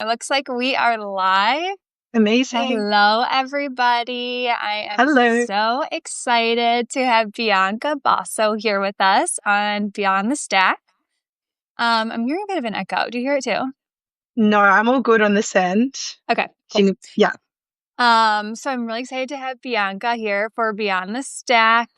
It looks like we are live. Amazing. Hello, everybody. I am Hello. so excited to have Bianca Bosso here with us on Beyond the Stack. I'm hearing a bit of an echo. Do you hear it too? No, I'm all good on this end. Okay, cool. Yeah. So I'm really excited to have Bianca here for Beyond the Stack.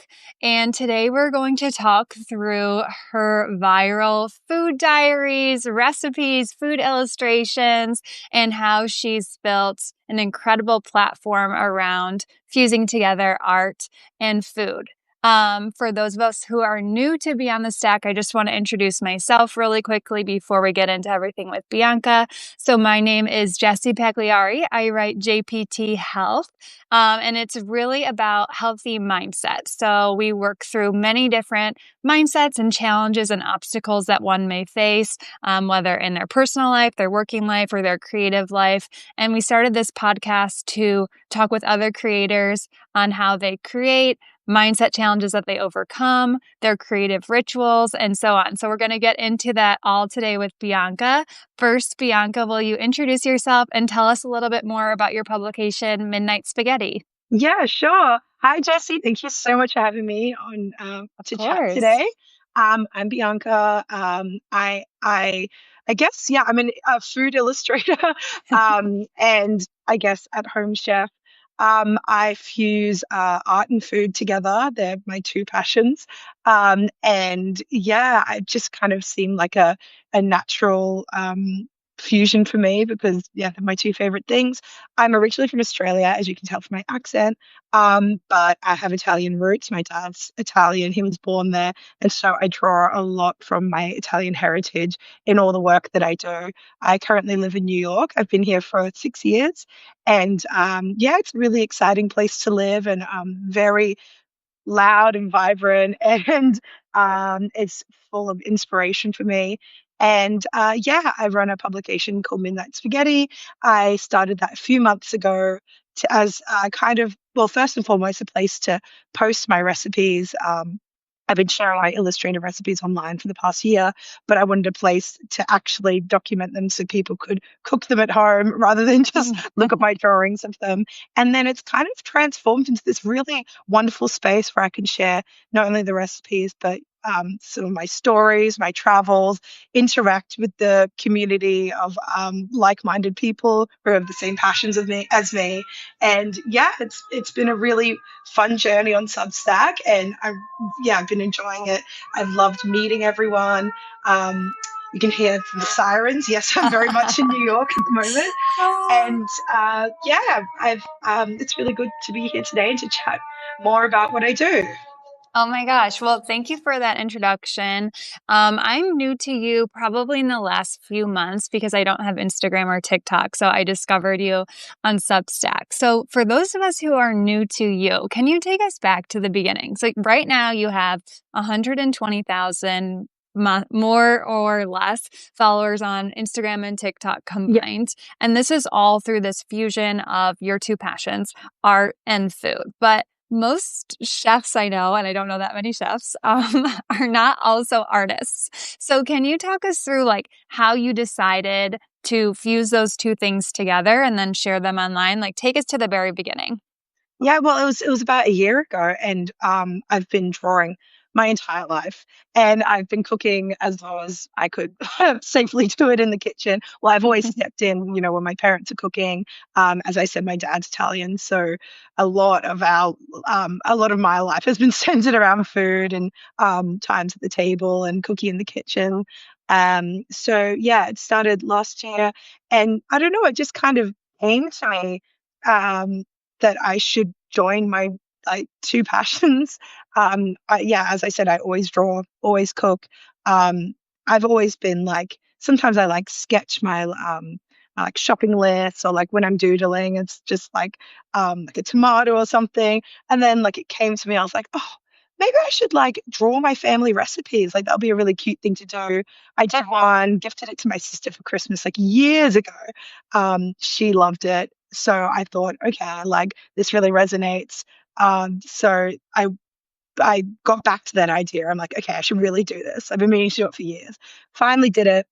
And today we're going to talk through her viral food diaries, recipes, food illustrations, and how she's built an incredible platform around fusing together art and food. For those of us who are new to Beyond the Stack, I just want to introduce myself really quickly before we get into everything with Bianca. So my name is Jessie Pagliari. I write JPT Health, and it's really about healthy mindset. So we work through many different mindsets and challenges and obstacles that one may face, whether in their personal life, their working life, or their creative life. And we started this podcast to talk with other creators on how they create, mindset challenges that they overcome, their creative rituals, and so on. So we're going to get into that all today with Bianca. First, Bianca, will you introduce yourself and tell us a little bit more about your publication, Midnight Spaghetti? Yeah, sure. Hi, Jessie. Thank you so much for having me on Of to chat course. today. I'm Bianca. I guess, yeah, I'm a food illustrator, and I guess at home chef. I fuse art and food together. They're my two passions. And yeah, it just kind of seemed like a natural fusion for me because yeah, they're my two favorite things. I'm originally from Australia, as you can tell from my accent, but I have Italian roots. My dad's Italian; he was born there, and so I draw a lot from my Italian heritage in all the work that I do. I currently live in New York. I've been here for 6 years, and yeah, it's a really exciting place to live, and very loud and vibrant, and it's full of inspiration for me. And yeah, I run a publication called Midnight Spaghetti. I started that a few months ago as kind of, well, first and foremost, a place to post my recipes. I've been sharing my illustrated recipes online for the past year, but I wanted a place to actually document them so people could cook them at home rather than just look at my drawings of them. And then it's kind of transformed into this really wonderful space where I can share not only the recipes, but some of my stories, my travels, interact with the community of like-minded people who have the same passions as me. And yeah, it's been a really fun journey on Substack, and I've been enjoying it. I've loved meeting everyone. You can hear from the sirens. Yes, I'm very much in New York at the moment, and yeah, I've it's really good to be here today to chat more about what I do. Oh my gosh. Well, thank you for that introduction. I'm new to you probably in the last few months because I don't have Instagram or TikTok. So I discovered you on Substack. So for those of us who are new to you, can you take us back to the beginning? So right now you have 120,000 more or less followers on Instagram and TikTok Yeah. combined. And this is all through this fusion of your two passions, art and food. But most chefs I know, and I don't know that many chefs, are not also artists. So can you talk us through like how you decided to fuse those two things together and then share them online? Like take us to the very beginning. Yeah, well, it was about a year ago, and I've been drawing my entire life, and I've been cooking as long as I could safely do it in the kitchen. Well, I've always stepped in, when my parents are cooking. As I said, my dad's Italian, so a lot of my life has been centered around food and times at the table and cooking in the kitchen. So yeah, it started last year, and I don't know, it just kind of came to me. Um, that I should join my like two passions. Yeah, as I said, I always draw, always cook. I've always been like, sometimes I like sketch my I like shopping lists, or like when I'm doodling, it's just like a tomato or something. And then like it came to me, I was like, oh, maybe I should like draw my family recipes. Like that'll be a really cute thing to do. I did one, gifted it to my sister for Christmas like years ago. She loved it. So I thought, okay, like this really resonates. So I got back to that idea. I'm like, okay, I should really do this. I've been meaning to do it for years. Finally did it.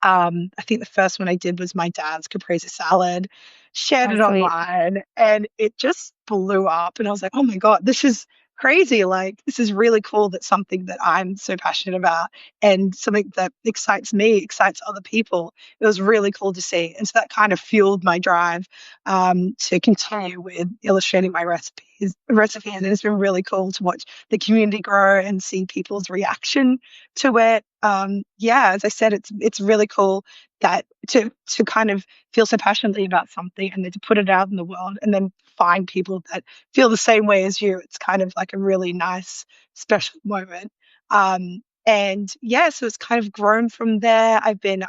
I think the first one I did was my dad's caprese salad, shared Oh, it sweet. online, and it just blew up. And I was like, oh my God, this is crazy. Like, this is really cool that something that I'm so passionate about and something that excites me, excites other people. It was really cool to see. And so that kind of fueled my drive to continue with illustrating my recipes. And it's been really cool to watch the community grow and see people's reaction to it. Yeah, as I said, it's really cool that to kind of feel so passionately about something and then to put it out in the world and then find people that feel the same way as you. It's kind of like a really nice, special moment. And yeah, so it's kind of grown from there. I've been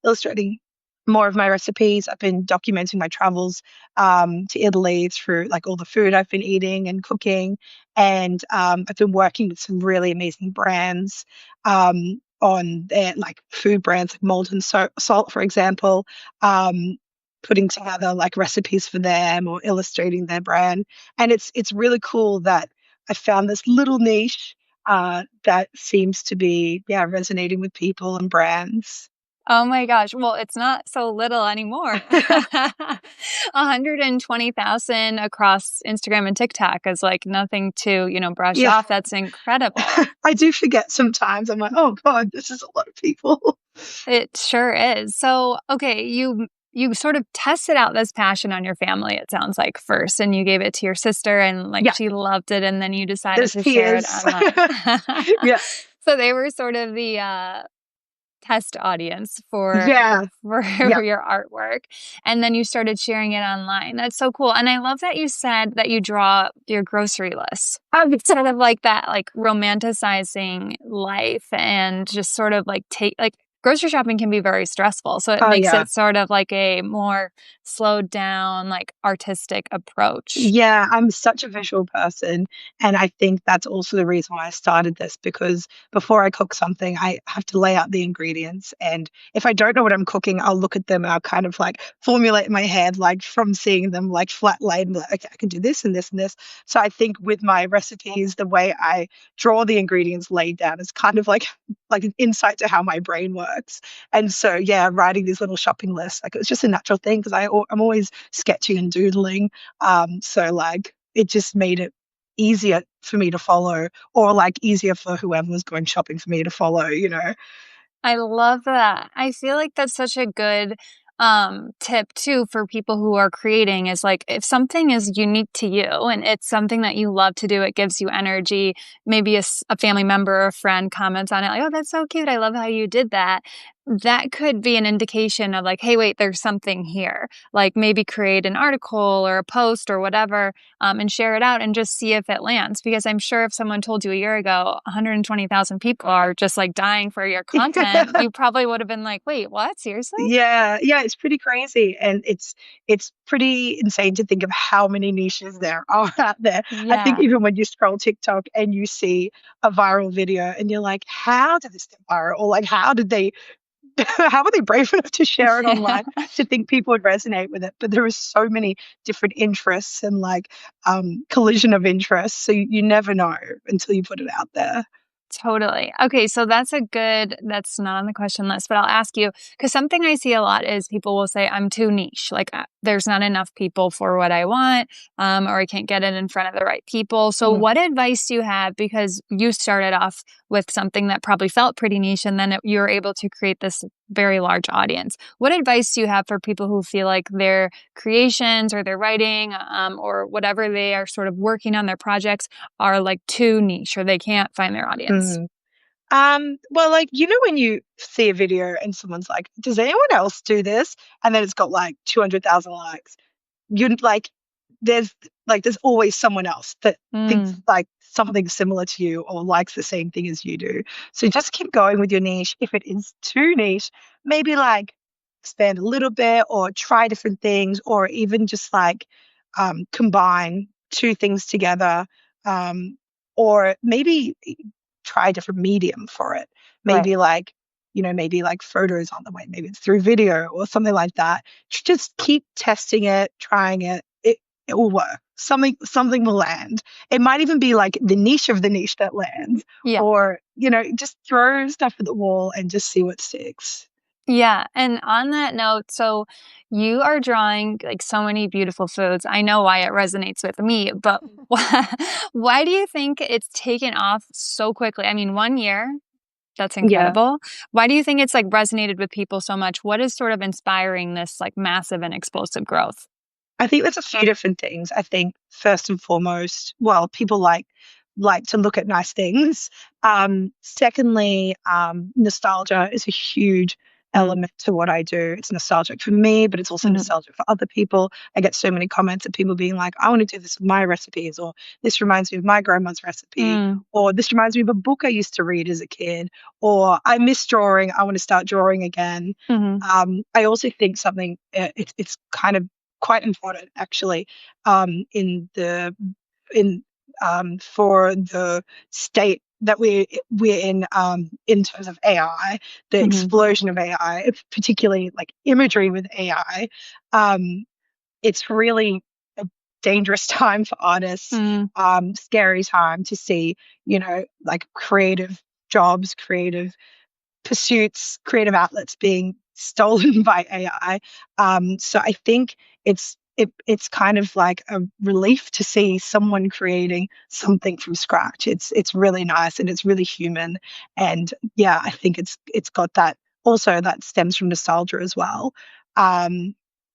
illustrating more of my recipes. I've been documenting my travels to Italy through like all the food I've been eating and cooking. And I've been working with some really amazing brands on their like food brands like Molten Salt, for example, putting together like recipes for them or illustrating their brand. And it's really cool that I found this little niche that seems to be, yeah, resonating with people and brands. Oh my gosh. Well, it's not so little anymore. 120,000 across Instagram and TikTok is like nothing to, brush Yeah, off. That's incredible. I do forget sometimes. I'm like, oh God, this is a lot of people. It sure is. So, okay, you sort of tested out this passion on your family, it sounds like first, and you gave it to your sister and like Yeah, she loved it, and then you decided there's to share it peers. online. Yeah, So they were sort of the test audience for yeah, for yeah. your artwork, and then you started sharing it online. That's so cool. And I love that you said that you draw your grocery list. It's sort of like that, like romanticizing life and just sort of like take like grocery shopping can be very stressful. So it Oh makes yeah. it sort of like a more slowed down, like artistic approach. Yeah, I'm such a visual person. And I think that's also the reason why I started this because before I cook something, I have to lay out the ingredients. And if I don't know what I'm cooking, I'll look at them and I'll kind of like formulate in my head, like from seeing them like flat laid, and be like, okay, I can do this and this and this. So I think with my recipes, the way I draw the ingredients laid down is kind of like an insight to how my brain works. And so, yeah, writing these little shopping lists, like it was just a natural thing because I'm always sketching and doodling. So like it just made it easier for me to follow, or like easier for whoever was going shopping for me to follow, you know? I love that. I feel like that's such a good tip too for people who are creating is like if something is unique to you and it's something that you love to do, it gives you energy. Maybe a family member or a friend comments on it like, "Oh, that's so cute. I love how you did that." That could be an indication of like, "Hey, wait, there's something here." Like maybe create an article or a post or whatever and share it out and just see if it lands. Because I'm sure if someone told you a year ago 120,000 people are just like dying for your content, you probably would have been like, wait, what? Seriously? Yeah, yeah, it's pretty crazy, and it's pretty insane to think of how many niches there are out there. I think Yeah. even when you scroll TikTok and you see a viral video, and you're like, "How did this get viral?" Or like, "How did they how were they brave enough to share it online to think people would resonate with it?" But there are so many different interests and like collision of interests. So you never know until you put it out there. Totally. Okay, so that's not on the question list, but I'll ask you because something I see a lot is people will say, I'm too niche. Like, there's not enough people for what I want, or I can't get it in front of the right people. So, Mm. what advice do you have? Because you started off with something that probably felt pretty niche, and then you were able to create this very large audience. What advice do you have for people who feel like their creations or their writing, or whatever they are sort of working on their projects? Are like too niche or they can't find their audience. Mm. Well, like, you know, when you see a video and someone's like, does anyone else do this? And then it's got like 200,000 likes. You're like, there's there's always someone else that thinks Mm, like something similar to you or likes the same thing as you do. So just keep going with your niche. If it is too niche, maybe like expand a little bit or try different things or even just like combine two things together. Um, or maybe try a different medium for it. right. Maybe like, you know, maybe like photos on the way, maybe it's through video or something like that. Just keep testing it, trying it. It will work. Something will land. It might even be like the niche of the niche that lands, Yeah. or you know, just throw stuff at the wall and just see what sticks. Yeah, and on that note, so you are drawing like so many beautiful foods. I know why it resonates with me, but why do you think it's taken off so quickly? I mean, 1 year, that's Yeah. incredible. Why do you think it's like resonated with people so much? What is sort of inspiring this like massive and explosive growth? I think there's a few different things. I think first and foremost, well, people like to look at nice things. Secondly, nostalgia is a huge Mm, element to what I do. It's nostalgic for me, but it's also mhm, nostalgic for other people. I get so many comments of people being like, I want to do this with my recipes, or this reminds me of my grandma's recipe, mm, or this reminds me of a book I used to read as a kid, or I miss drawing, I want to start drawing again. mhm, I also think something it's kind of quite important actually in the in for the state that we're in terms of AI, the mhm, explosion of AI, particularly like imagery with AI. Um, it's really a dangerous time for artists, mm, scary time to see, like creative jobs, creative pursuits, creative outlets being stolen by AI. So I think it's kind of like a relief to see someone creating something from scratch. It's really nice and it's really human. And yeah, I think it's got that also that stems from nostalgia as well. Um,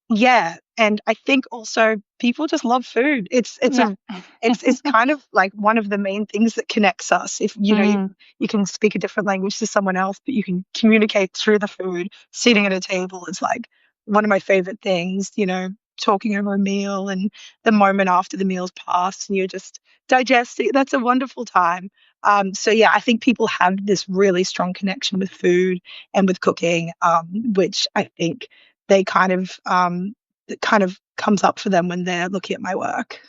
yeah, and I think also people just love food. yeah. It's kind of like one of the main things that connects us. If Mm, you can speak a different language to someone else, but you can communicate through the food. Sitting at a table is like one of my favorite things, talking over a meal and the moment after the meal's passed and you're just digesting. That's a wonderful time. So yeah, I think people have this really strong connection with food and with cooking, which I think they it kind of comes up for them when they're looking at my work.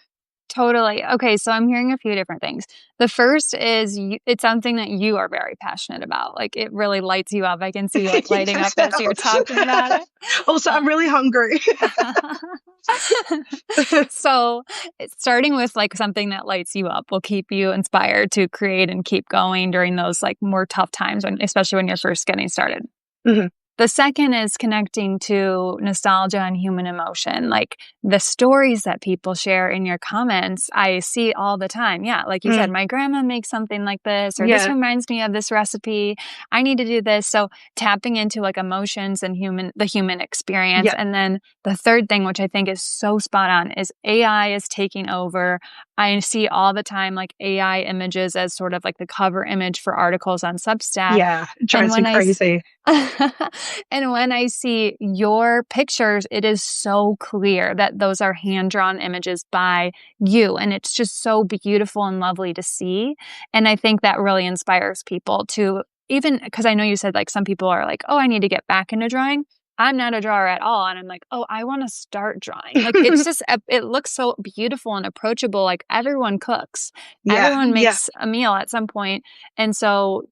totally. Okay, so I'm hearing a few different things. The first is it's something that you are very passionate about. Like it really lights you up. I can see you like You lighting can up as you're tell. talking about it. Also, I'm really hungry. So, starting with like something that lights you up will keep you inspired to create and keep going during those like more tough times when especially when you're first getting started. Mhm. The second is connecting to nostalgia and human emotion. Like the stories that people share in your comments, I see all the time. Yeah, like you said, Mm. my grandma makes something like this, or this Yeah, reminds me of this recipe. I need to do this. So tapping into like emotions and the human experience. yeah, And then the third thing, which I think is so spot on, is AI is taking over. I see all the time like AI images as sort of like the cover image for articles on Substack. yeah. It And drives me when crazy. and when I see your pictures, it is so clear that those are hand-drawn images by you, and it's just so beautiful and lovely to see, and I think that really inspires people to even because I know you said, like, some people are like, "Oh, I need to get back into drawing." I'm not a drawer at all, and I'm like, "Oh, I wanna start drawing." Like, it's just it looks so beautiful and approachable, like, everyone cooks. Yeah, Everyone yeah, makes a meal at some point, and so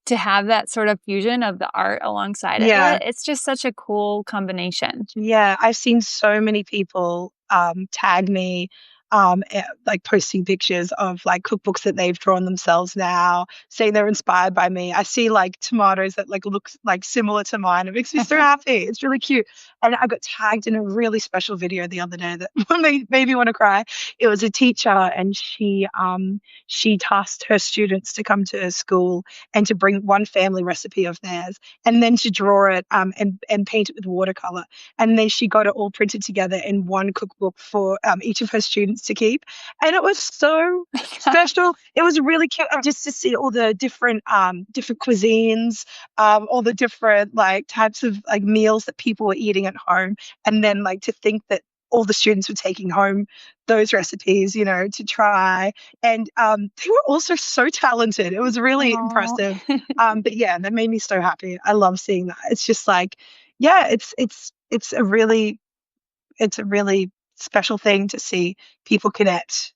to have that sort of fusion of the art alongside of yeah. it, it's just such a cool combination. Yeah, I've seen so many people tag me, like posting pictures of like cookbooks that they've drawn themselves now, saying they're inspired by me. I see like tomatoes that like look like similar to mine. It makes me so happy. It's really cute. And I got tagged in a really special video the other day that made me want to cry. It was a teacher, and she tasked her students to come to her school and to bring one family recipe of theirs, and then to draw it and paint it with watercolor, and then she got it all printed together in one cookbook for each of her students to keep. And it was so special. It was really cute. And just to see all the different cuisines, all the different like types of like meals that people were eating at home. And then like to think that all the students were taking home those recipes, to try. And they were also so talented. It was really Aw. impressive. But yeah, that made me so happy. I love seeing that. It's just like, yeah, it's a really special thing to see people connect.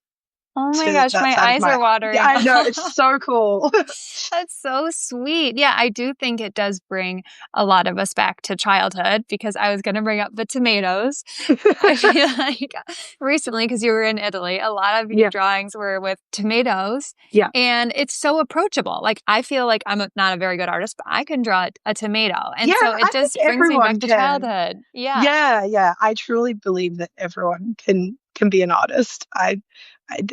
Oh my to gosh, that my side of eyes my are art. Yeah, watering. I know. It's so cool. That's so sweet. Yeah, I do think it does bring a lot of us back to childhood because I was going to bring up the tomatoes. I feel like recently, because you were in Italy, a lot of your Yeah. drawings were with tomatoes, Yeah. and it's so approachable. Like, I feel like not a very good artist, but I can draw a tomato. Yeah, And so it I think just brings me back everyone to can. childhood. Yeah. Yeah, yeah. I truly believe that everyone can be an artist.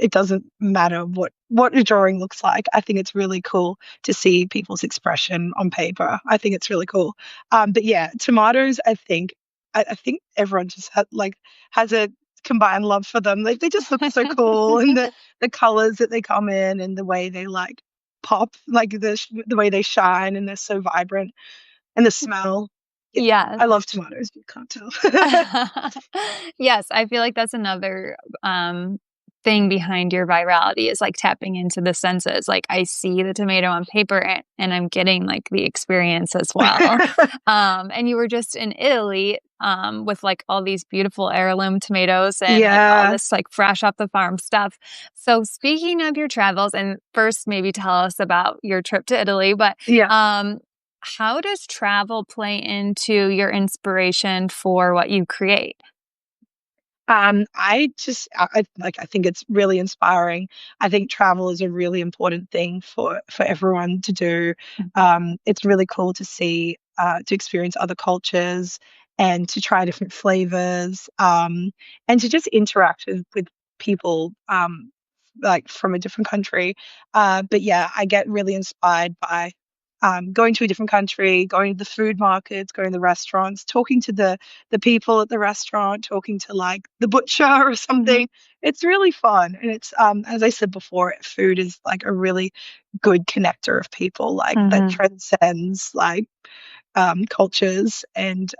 It doesn't matter what a drawing looks like. I think it's really cool to see people's expression on paper. I think it's really cool. But yeah, tomatoes. I think everyone just has a combined love for them. They just look so cool, and the colors that they come in, and the way they like pop, like the way they shine, and they're so vibrant, and the smell. Yeah, Yes. I love tomatoes. You can't tell. Yes, I feel like that's another thing behind your virality is like tapping into the senses. Like I see the tomato on paper and I'm getting like the experience as well. And you were just in Italy with like all these beautiful heirloom tomatoes and like all Yeah, this like fresh off the farm stuff. So speaking of your travels, and first maybe tell us about your trip to Italy, but yeah. um how does travel play into your inspiration for what you create? I think it's really inspiring. I think travel is a really important thing for everyone to do. Mhm. It's really cool to see, to experience other cultures and to try different flavors, and to just interact with people, like from a different country. But yeah, I get really inspired by going to a different country, going to the food markets, going to the restaurants, talking to the people at the restaurant, talking to like the butcher or Mhm. something. It's really fun. And it's as I said before, food is like a really good connector of people, like that Mhm. transcends like cultures. And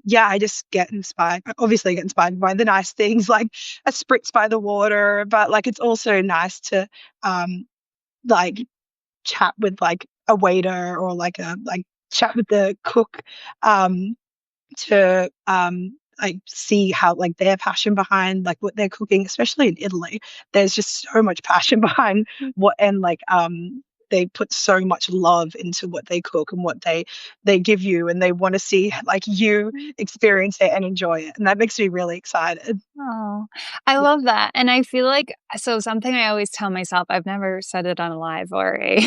yeah, I just get inspired. Obviously, I get inspired by the nice things like a spritz by the water, but like it's also nice to um like chat with like a waiter or like chat with the cook, um to like see how like their passion behind like what they're cooking, especially in Italy. There's just so much passion behind what, and like they put so much love into what they cook and what they give you, and they want to see like you experience it and enjoy it, and that makes me really excited. Oh, I Yeah, love that. And I feel like so something I always tell myself, I've never said it on a live or a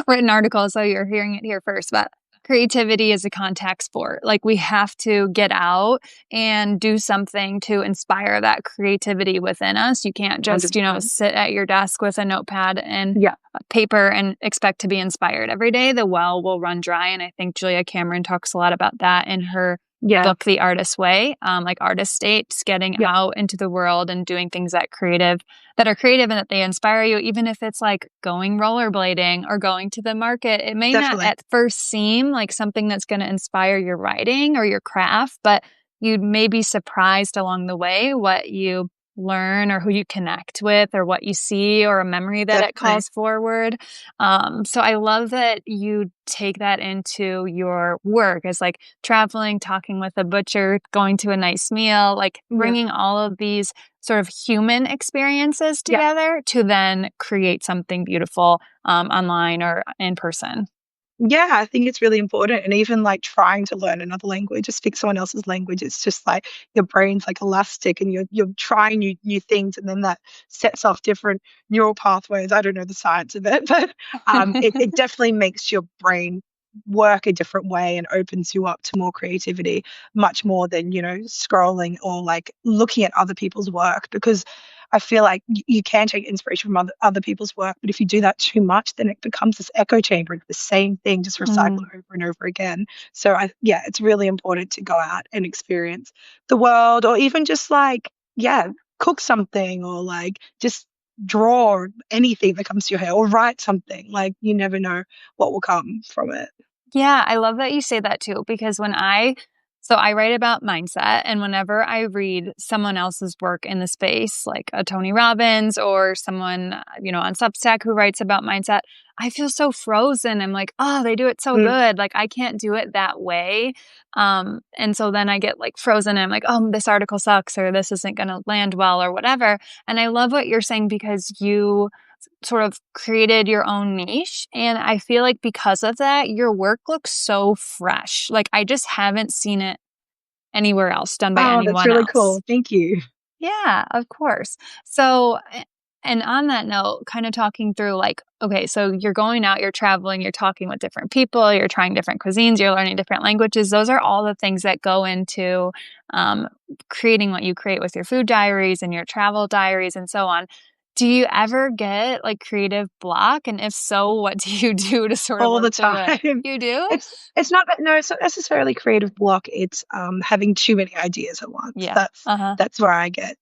written article, so you're hearing it here first, but creativity is a contact sport. Like we have to get out and do something to inspire that creativity within us. You can't just, 100%. sit at your desk with a notepad and Yeah, paper and expect to be inspired every day. The well will run dry. And I think Julia Cameron talks a lot about that in her yeah, book, The Artist's Way, like artist states, getting yeah, out into the world and doing things that are creative and that they inspire you, even if it's like going rollerblading or going to the market. It may not definitely. at first seem like something that's going to inspire your writing or your craft, but you may be surprised along the way what you learn or who you connect with or what you see or a memory that it Definitely. calls forward. So I love that you take that into your work as like traveling, talking with a butcher, going to a nice meal, like Yeah. bringing all of these sort of human experiences Yeah. together to then create something beautiful online or in person. Yeah, I think it's really important. And even like trying to learn another language or speak someone else's language, it's just like your brain's like elastic, and you're trying new things, and then that sets off different neural pathways. I don't know the science of it, but it definitely makes your brain work a different way and opens you up to more creativity, much more than, scrolling or like looking at other people's work. Because I feel like you can take inspiration from other people's work, but if you do that too much, then it becomes this echo chamber of the same thing, just recycled Mm. over and over again. So yeah, it's really important to go out and experience the world, or even just like, yeah, cook something, or like just draw anything that comes to your head, or write something. Like you never know what will come from it. Yeah, I love that you say that too, because when I So I write about mindset, and whenever I read someone else's work in the space, like a Tony Robbins or someone, on Substack who writes about mindset, I feel so frozen. I'm like, oh, they do it so Mm. good. Like I can't do it that way. And so then I get like frozen and I'm like, oh, this article sucks or this isn't going to land well or whatever. And I love what you're saying because you sort of created your own niche. And I feel like because of that, your work looks so fresh. Like I just haven't seen it anywhere else done by Oh, that's anyone really else. cool. Thank you. Yeah, of course. So, and on that note, kind of talking through like, okay, so you're going out, you're traveling, you're talking with different people, you're trying different cuisines, you're learning different languages. Those are all the things that go into um, creating what you create with your food diaries and your travel diaries and so on. Do you ever get like creative block? And if so, what do you do to sort of All work the through it? time. You do? It's not no, it's not necessarily creative block. It's having too many ideas at once. Yeah. That's Uh-huh. that's where I get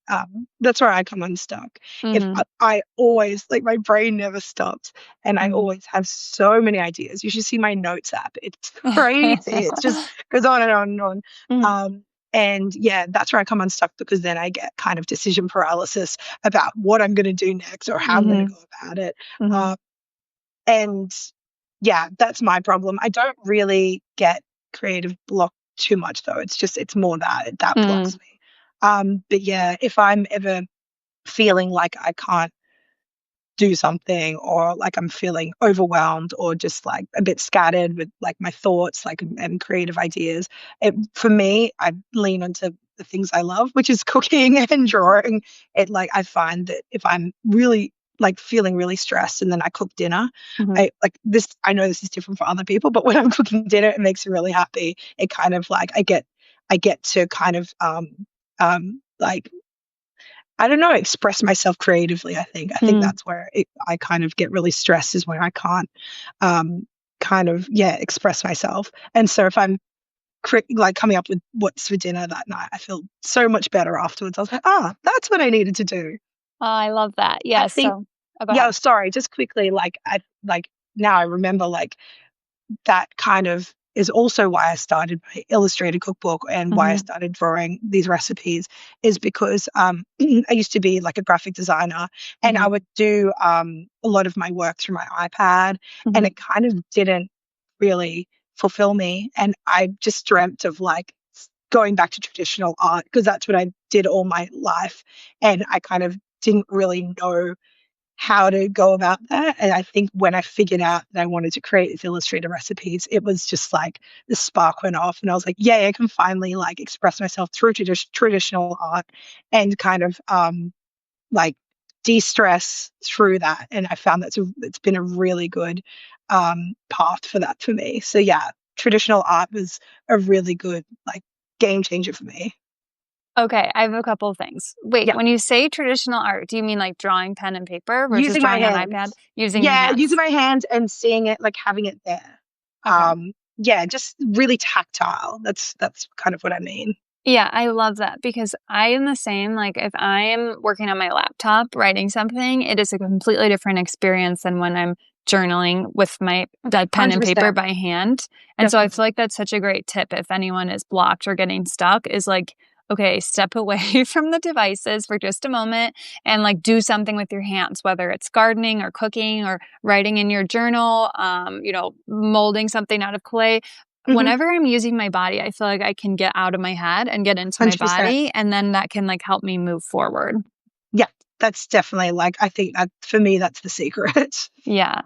that's where I come unstuck. If Mm-hmm. I always like my brain never stops and I Mm-hmm. always have so many ideas. You should see my notes app. It's crazy. It just goes on and on and on. Mm-hmm. And yeah, that's where I come unstuck because then I get kind of decision paralysis about what I'm going to do next or how I'm going to Mm-hmm. go about it. Mm-hmm. And yeah, that's my problem. I don't really get creative block too much though. It's more that Mm-hmm. blocks me. But yeah, if I'm ever feeling like I can't do something or like I'm feeling overwhelmed or just like a bit scattered with like my thoughts like and creative ideas, for me, I lean onto the things I love, which is cooking and drawing. It like I find that if I'm really like feeling really stressed and then I cook dinner, Mm-hmm. I like this. I know this is different for other people, but when I'm cooking dinner, it makes me really happy. It kind of like I get to kind of like I don't know, express myself creatively. I think Mm-hmm. that's where I kind of get really stressed is when I can't kind of express myself. And so if I'm like coming up with what's for dinner that night, I feel so much better afterwards. I was like, that's what I needed to do. Oh, I love that. I Yeah. think, So, oh, go yeah. ahead. Sorry, just quickly, like now I remember like that kind of is also why I started my illustrated cookbook and why I Mm-hmm. started drawing these recipes is because I used to be like a graphic designer and I Mm-hmm. would do a lot of my work through my iPad and Mm-hmm. it kind of didn't really fulfill me. And I just dreamt of like going back to traditional art because that's what I did all my life. And I kind of didn't really know how to go about that. And I think when I figured out that I wanted to create these illustrator recipes, it was just like the spark went off, and I was like, "Yeah, I can finally like express myself through traditional art and kind of like de-stress through that." And I found it's been a really good path for that for me. So yeah, traditional art was a really good like game changer for me. Okay. I have a couple of things. Wait, Yeah, when you say traditional art, do you mean like drawing pen and paper versus using my drawing on iPad? hands. Using your Yeah, using hands. my hands and seeing it, like having it there. Okay. Yeah, just really tactile. That's kind of what I mean. Yeah, I love that because I am the same. Like, if I am working on my laptop writing something, it is a completely different experience than when I'm journaling with my pen and paper 100%. by hand. And so I feel Definitely. like that's such a great tip if anyone is blocked or getting stuck is like, okay, step away from the devices for just a moment and like do something with your hands, whether it's gardening or cooking or writing in your journal, molding something out of clay. Hmm. Whenever I'm using my body, I feel like I can get out of my head and get into my 100%. body, and then that can like help me move forward. Yeah, that's definitely like I think that for me that's the secret. Yeah.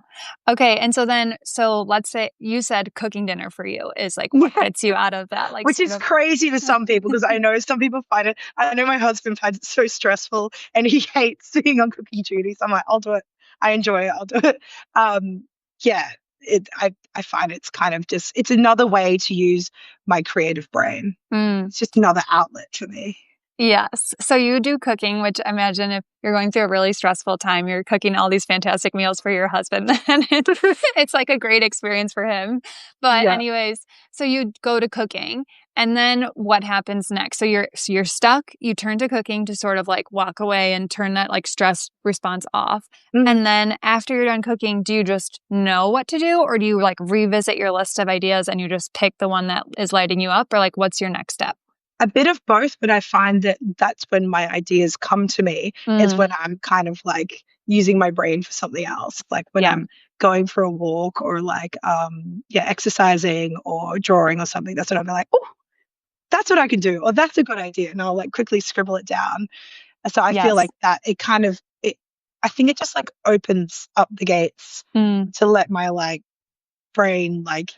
Okay. And so let's say you said cooking dinner for you is like what Yeah, gets you out of that, like which sort is of. crazy to some people because I know some people find it. I know my husband finds it so stressful and he hates being on cooking duty. So I'm like, I'll do it. I enjoy it. I'll do it. Um, yeah, I find it's kind of just it's another way to use my creative brain. Mm. It's just another outlet for me. Yes. So you do cooking, which I imagine if you're going through a really stressful time, you're cooking all these fantastic meals for your husband, and it's like a great experience for him. But Yeah. anyways, so you go to cooking. And then what happens next? So you're stuck, you turn to cooking to sort of like walk away and turn that like stress response off. Mhm. And then after you're done cooking, do you just know what to do, or do you like revisit your list of ideas and you just pick the one that is lighting you up, or like what's your next step? A bit of both, but I find that that's when my ideas come to me, is Mm, when I'm kind of like using my brain for something else, like when yeah. I'm going for a walk or like yeah, exercising or drawing or something. That's when I'm like, oh, that's what I can do, or that's a good idea, and I'll like quickly scribble it down. So I feel Yes. like that it kind of it I think it just like opens up the gates Mm. to let my like brain like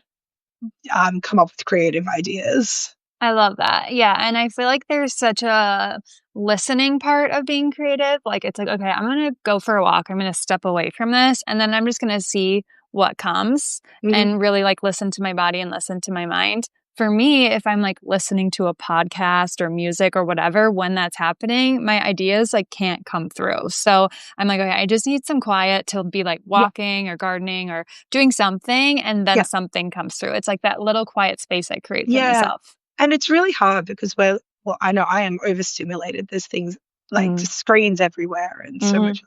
come up with creative ideas. I love that. Yeah, and I feel like there's such a listening part of being creative. Like it's like, okay, I'm going to go for a walk. I'm going to step away from this and then I'm just going to see what comes Mhm. and really like listen to my body and listen to my mind. For me, if I'm like listening to a podcast or music or whatever, when that's happening, my ideas like can't come through. So I'm like, okay, I just need some quiet to be like Yeah, walking or gardening or doing something, and then yeah, something comes through. It's like that little quiet space I create for yeah. myself. And it's really hard because well, I know I am overstimulated. There's things like Mm. just screens everywhere and so Mhm. much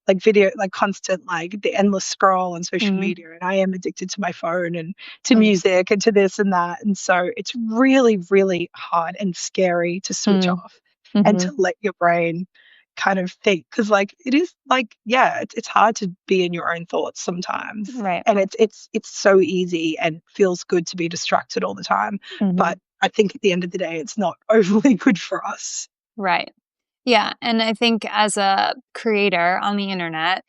like video, like constant, like the endless scroll on social Mhm. media. And I am addicted to my phone and to Mm. music and to this and that. And so it's really, really hard and scary to switch Mm. off and Mhm. to let your brain kind of think. Because like it is like, yeah, it's hard to be in your own thoughts sometimes. Right. And it's so easy and feels good to be distracted all the time. Mhm. But I think at the end of the day, it's not overly good for us. Right. Yeah, and I think as a creator on the internet,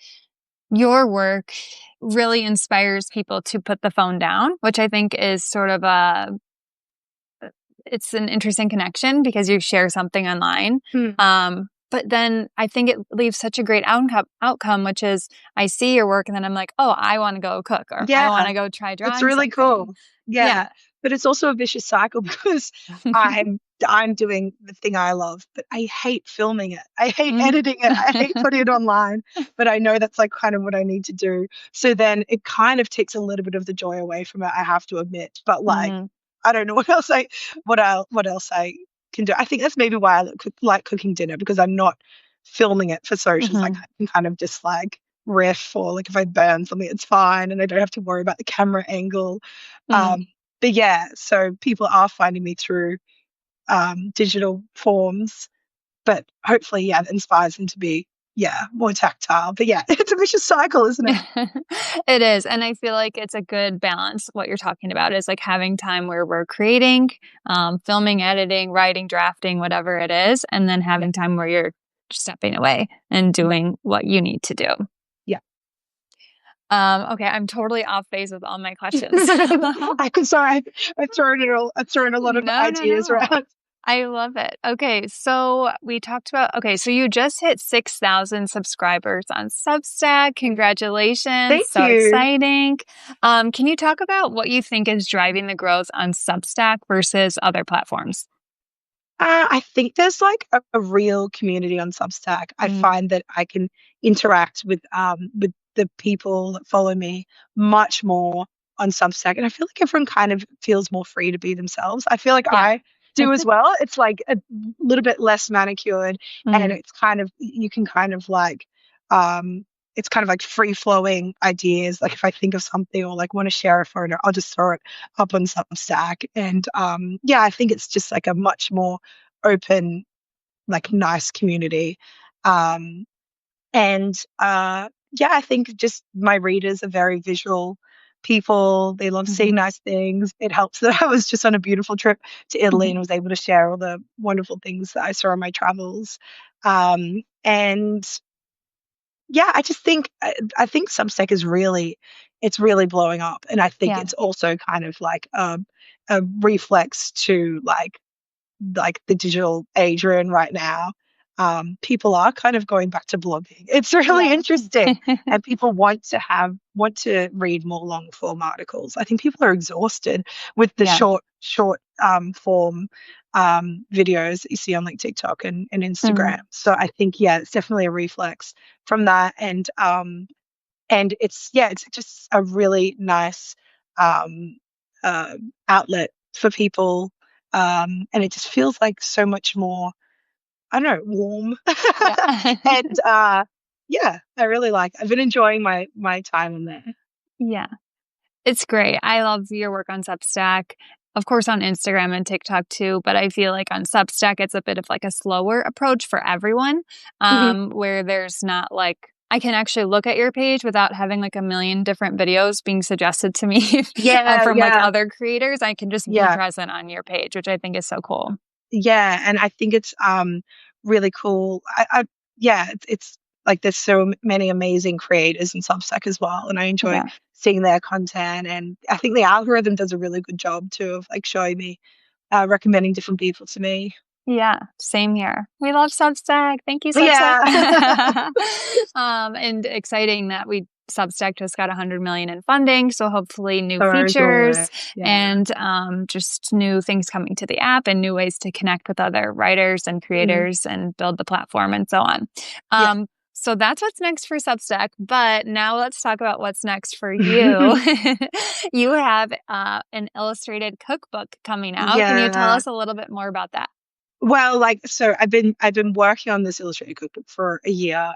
your work really inspires people to put the phone down, which I think is sort of a it's an interesting connection because you share something online. Hmm. But then I think it leaves such a great outcome, which is I see your work and then I'm like, oh, I want to go cook or I want Yeah, to go try it's drawing really something. cool. Yeah, Yeah. but it's also a vicious cycle because I'm I'm doing the thing I love, but I hate filming it. I hate Mm. editing it. I hate putting it online, but I know that's like kind of what I need to do. So then it kind of takes a little bit of the joy away from it, I have to admit. But like Mhm. I don't know what else I can do. I think that's maybe why I like cooking dinner because I'm not filming it for socials. Like Mhm. I can kind of just like riff or like if I burn something, it's fine and I don't have to worry about the camera angle. Mhm. Um, but yeah, so people are finding me through digital forms, but hopefully, yeah, that inspires them to be, yeah, more tactile. But yeah, it's a vicious cycle, isn't it? It is, and I feel like it's a good balance. What you're talking about is like having time where we're creating, filming, editing, writing, drafting, whatever it is, and then Yeah, having time where you're stepping away and yeah, doing what you need to do. yeah. Okay, I'm totally off base with all my questions. I'm sorry, I've thrown a lot of No, no, ideas no. around. I love it. Okay, so we talked about so you just hit 6,000 subscribers on Substack. Congratulations. Thank So you. exciting. Can you talk about what you think is driving the growth on Substack versus other platforms? I think there's like a real community on Substack. I Mm, find that I can interact with the people that follow me much more on Substack, and I feel like everyone kind of feels more free to be themselves. I feel like yeah. I do as well. It's like a little bit less manicured, and Mm, it's kind of you can kind of like it's kind of like free flowing ideas. Like if I think of something or like want to share a photo, I'll just throw it up on Substack. And yeah, I think it's just like a much more open, like nice community. Um, and yeah, I think just my readers are very visual people. They love seeing mhm, nice things. It helps that I was just on a beautiful trip to Italy mhm. and was able to share all the wonderful things that I saw on my travels. And yeah, I just think I think Substack is really it's really blowing up, and I think Yeah, it's also kind of like a reflex to like the digital age we're in right now. People are kind of going back to blogging. It's really yeah. interesting, and people want to read more long form articles. I think people are exhausted with the Yeah. short form videos that you see on like TikTok and Mhm, Instagram. So I think yeah, it's definitely a reflex from that, and it's yeah, it's just a really nice um, uh, outlet for people. And it just feels like so much more, I don't know, warm. Yeah. And yeah, I've been enjoying my time in there. Yeah. It's great. I love your work on Substack. Of course, on Instagram and TikTok too, but I feel like on Substack, it's a bit of like a slower approach for everyone, Mhm. where there's not like, I can actually look at your page without having like a million different videos being suggested to me Yeah, from like yeah, other creators. I can just be yeah. present on your page, which I think is so cool. Yeah, and I think it's really cool. Yeah, it's like there's so many amazing creators in Substack as well, and I enjoy Yeah. seeing their content. And I think the algorithm does a really good job too of like showing me, recommending different people to me. Yeah, same here. We love Substack. Thank you, Substack. Yeah, And exciting that Substack just got 100 million in funding, so hopefully new so features good. Yeah. and just new things coming to the app and new ways to connect with other writers and Mm, creators and build the platform and so on. yeah. So that's what's next for Substack. But now let's talk about what's next for you. You have an illustrated cookbook coming out. Can you tell Yeah. us a little bit more about that? Well, like, so I've been working on this illustrated cookbook for a year.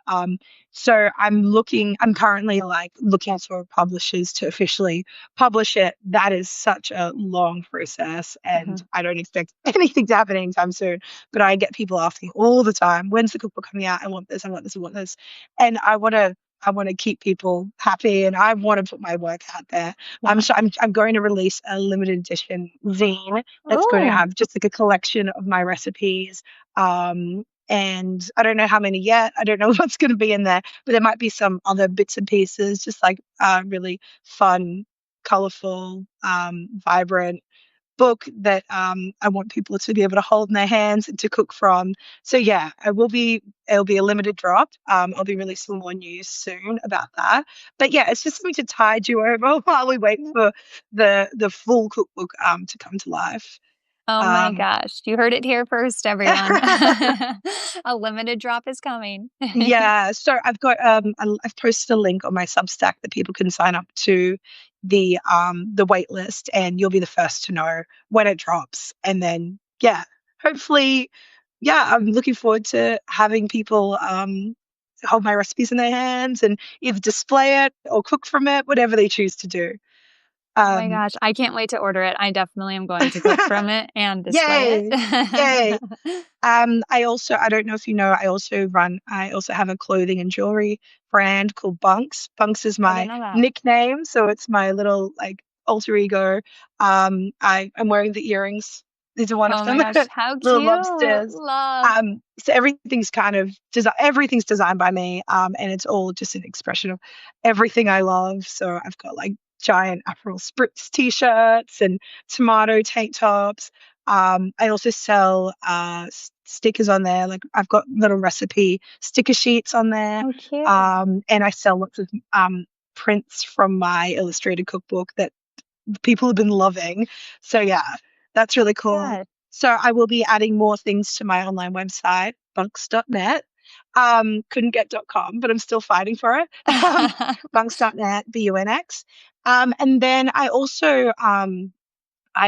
So I'm currently like looking for publishers to officially publish it. That is such a long process, and Mhm. I don't expect anything to happen anytime soon. But I get people asking all the time, "When's the cookbook coming out? I want this, I want this, I want this," and I want to keep people happy, and I want to put my work out there. Yeah. I'm going to release a limited edition zine that's going to Oh, have just like a collection of my recipes. And I don't know how many yet. I don't know what's going to be in there, but there might be some other bits and pieces, just like really fun, colorful, vibrant book that I want people to be able to hold in their hands and to cook from. So yeah, it'll be a limited drop. I'll be releasing more news soon about that. But yeah, it's just something to tide you over while we wait for the full cookbook to come to life. oh my Um, gosh. You heard it here first, everyone. A limited drop is coming. yeah, so I've posted a link on my Substack that people can sign up to the wait list, and you'll be the first to know when it drops. And then yeah, hopefully, yeah, I'm looking forward to having people hold my recipes in their hands and either display it or cook from it, whatever they choose to do. Oh my Um, gosh. I can't wait to order it. I definitely am going to cook from it and display yay, yay. it. I don't know if you know, I also have a clothing and jewelry brand called Bunks. Bunks is I didn't my know that. nickname, so it's my little like alter ego. I'm wearing the earrings. These are one of Oh my them, gosh. How little cute. lobsters. Love. So everything's designed by me, and it's all just an expression of everything I love. So I've got like giant Aperol Spritz t-shirts and tomato tank tops. I also sell stickers on there. Like I've got little recipe sticker sheets on there. Oh, cute. And I sell lots of prints from my illustrated cookbook that people have been loving. So yeah, that's really cool. Good. So I will be adding more things to my online website, bunks.net. Couldn't get .com, but I'm still fighting for it. Bunks.net, BUNX. And then I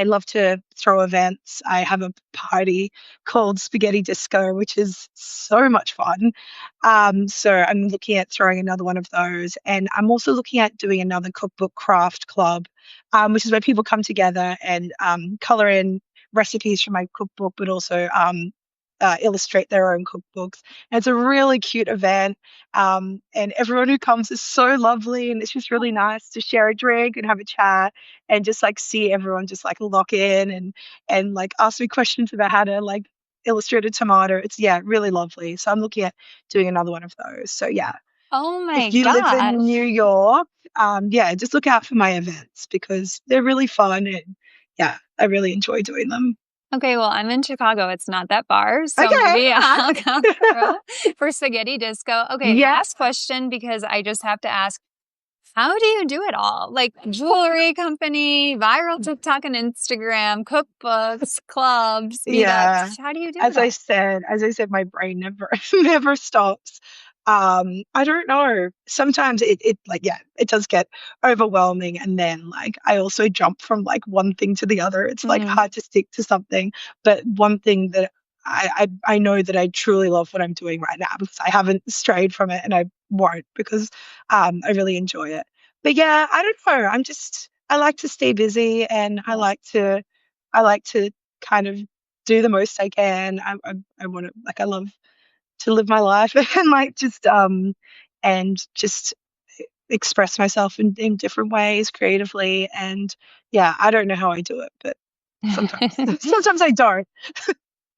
love to throw events. I have a party called Spaghetti Disco, which is so much fun. So I'm looking at throwing another one of those. And I'm also looking at doing another cookbook craft club, which is where people come together and color in recipes from my cookbook, but also illustrate their own cookbooks. And it's a really cute event. And everyone who comes is so lovely. And it's just really nice to share a drink and have a chat and just like see everyone just like lock in and like ask me questions about how to like illustrate a tomato. It's yeah, really lovely. So I'm looking at doing another one of those. So yeah, Oh my if you live in New gosh. York, yeah, just look out for my events because they're really fun and yeah, I really enjoy doing them. Okay, well, I'm in Chicago. It's not that far, so Okay, maybe all I'll come right. through for spaghetti disco. Okay, Yeah. last question because I just have to ask, how do you do it all? Like jewelry company, viral TikTok and Instagram, cookbooks, clubs, Yeah. meetups. How do you do it all? As I said, my brain never never stops. I don't know. Sometimes it like, yeah, it does get overwhelming. And then like I also jump from like one thing to the other. It's like Mm, hard to stick to something. But one thing that I know that I truly love what I'm doing right now because I haven't strayed from it and I won't because I really enjoy it. But yeah, I don't know. I like to stay busy and yes. I like to kind of do the most I can. I want to like I love to live my life and like just express myself in different ways creatively. And yeah, I don't know how I do it, but sometimes sometimes I don't.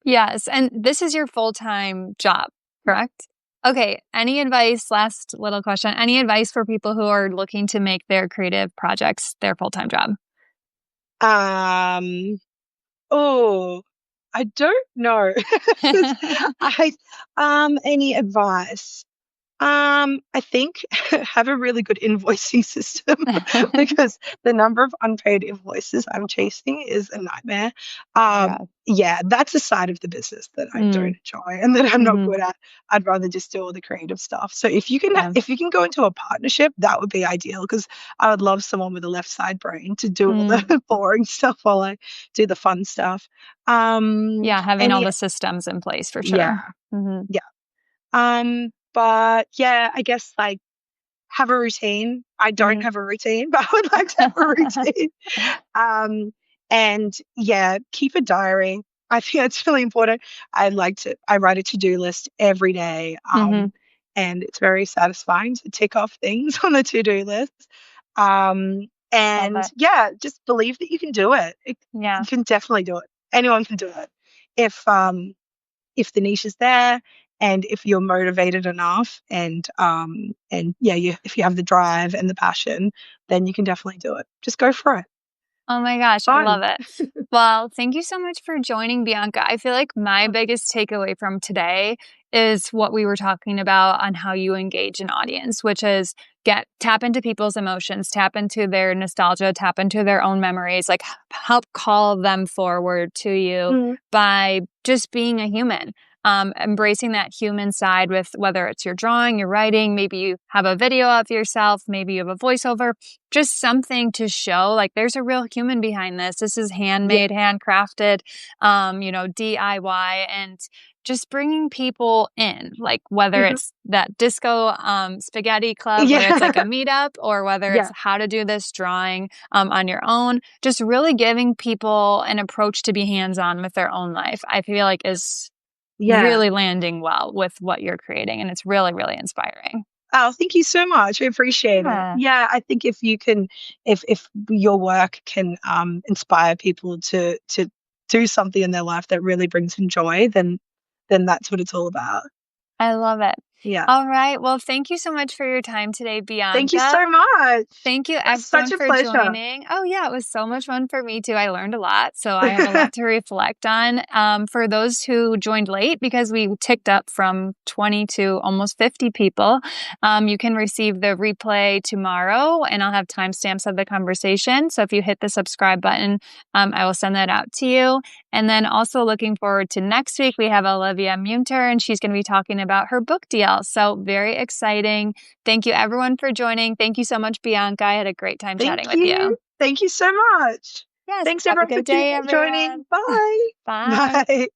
Yes, and this is your full-time job, correct? Okay, any advice, last little question, any advice for people who are looking to make their creative projects their full-time job? Um oh, I don't know. I any advice? I think have a really good invoicing system because the number of unpaid invoices I'm chasing is a nightmare. Oh my God. Yeah, that's a side of the business that I don't Mm, enjoy and that I'm not mhm, good at. I'd rather just do all the creative stuff. So yeah. if you can go into a partnership, that would be ideal because I would love someone with a left side brain to do all Mm, the boring stuff while I do the fun stuff. yeah, having all Any the systems in place for sure. yeah, Mhm, yeah. But yeah, I guess like have a routine. I don't mhm. have a routine, but I would like to have a routine. Um, and yeah, keep a diary. I think that's really important. I write a to-do list every day. Mhm, And it's very satisfying to tick off things on the to-do list. love And it. yeah, just believe that you can do it. Yeah. You can definitely do it. Anyone can do it. If um, if the niche is there and if you're motivated enough and yeah if you have the drive and the passion then you can definitely do it, just go for it. Oh my gosh, I Fun. love it. Well, thank you so much for joining, Bianca. I feel like my biggest takeaway from today is what we were talking about on how you engage an audience, which is tap into people's emotions, tap into their nostalgia, tap into their own memories, like help call them forward to you Mm, by just being a human. Embracing that human side with whether it's your drawing, your writing, maybe you have a video of yourself, maybe you have a voiceover, just something to show like there's a real human behind this. This is yeah. handmade, handcrafted, DIY, and just bringing people in, like whether Mhm. it's that disco spaghetti club, whether it's Yeah. like a meetup, or whether it's Yeah. how to do this drawing on your own, just really giving people an approach to be hands on with their own life, I feel like is Yeah. really landing well with what you're creating. And it's really, really inspiring. Oh, thank you so much. I appreciate it. Yeah. Yeah, I think if you can, if your work can inspire people to do something in their life that really brings them joy, then that's what it's all about. I love it. Yeah. All right. Well, thank you so much for your time today, Thank you Bianca. so much. Thank you, It was such everyone, a for pleasure. joining. Oh, yeah, it was so much fun for me too. I learned a lot, so I have a lot to reflect on. For those who joined late, because we ticked up from 20 to almost 50 people, you can receive the replay tomorrow, and I'll have timestamps of the conversation. So if you hit the subscribe button, I will send that out to you. And then also looking forward to next week, we have Olivia Munter, and she's going to be talking about her book deal. So very exciting. Thank you, everyone, for joining. Thank you so much, Bianca. I had a great time chatting Thank with you. you. Thank you so much. Yes. Thanks Have a everyone for good day, joining. everyone. Bye. Bye. Bye.